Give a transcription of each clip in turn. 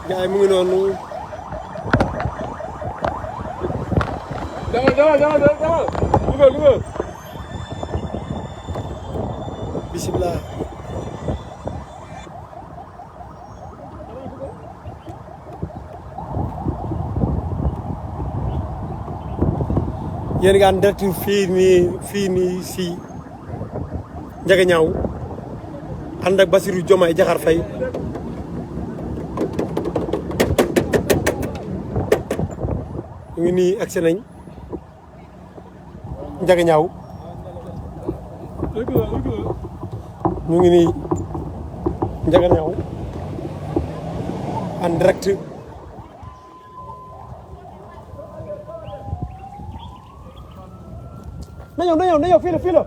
gars yi mu ngi noonu. demal dugal. bisimilah. yéen nga en direct fii nii si Ndiaganiao ànd ak Bassirou Diomaye Diakhar Faye ñu ngi nii agsi nañ Ndiaganiao ñu ngi nii Ndiaganiao en direct na ñëw fii la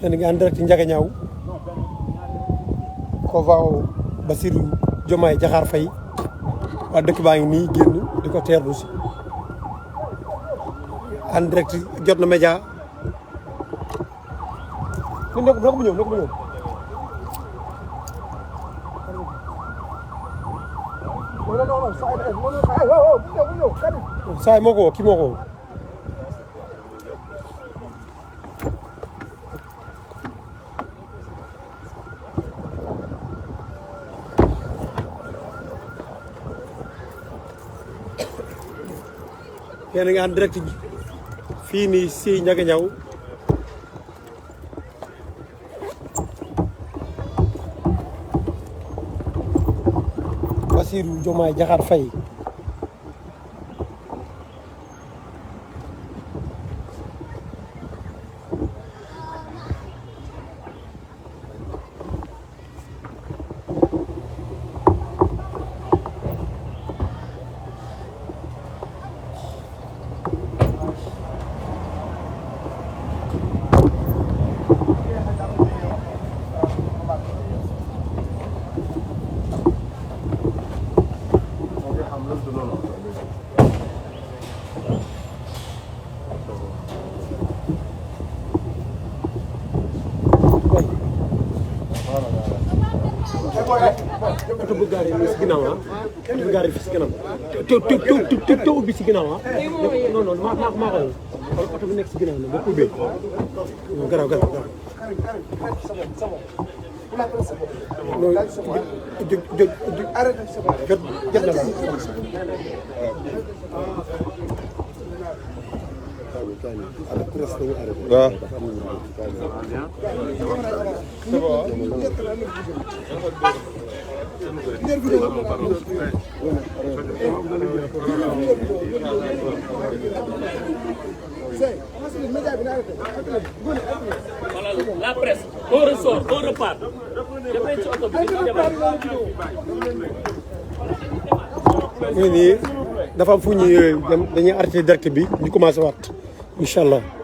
yéen ngi en direct Ndiaganiao ko waaw Bassirou Diomaye Diakhar Faye waa dëkk baa ngi nii génn di ko teerlu si en direct Jotna Média na ko mu ñëw saay moo ko woo kii moo ko woo yéen a ngi en direct fii nii si Ndiaganiao Bassirou Diomaye Diakhar Faye oto bu gaari nii si ginnaaw oto bu gaari fii si ginnaaw te ubbi si ginnaaw non maa ko oto bu nekk si ginnaaw nag nga ubbee garaaw non jot na la waaw. La presse, on ressort, on repart. nii dafa am fu ñuy dem dañuy arrêté direct bi ñu commencé waat incha allah.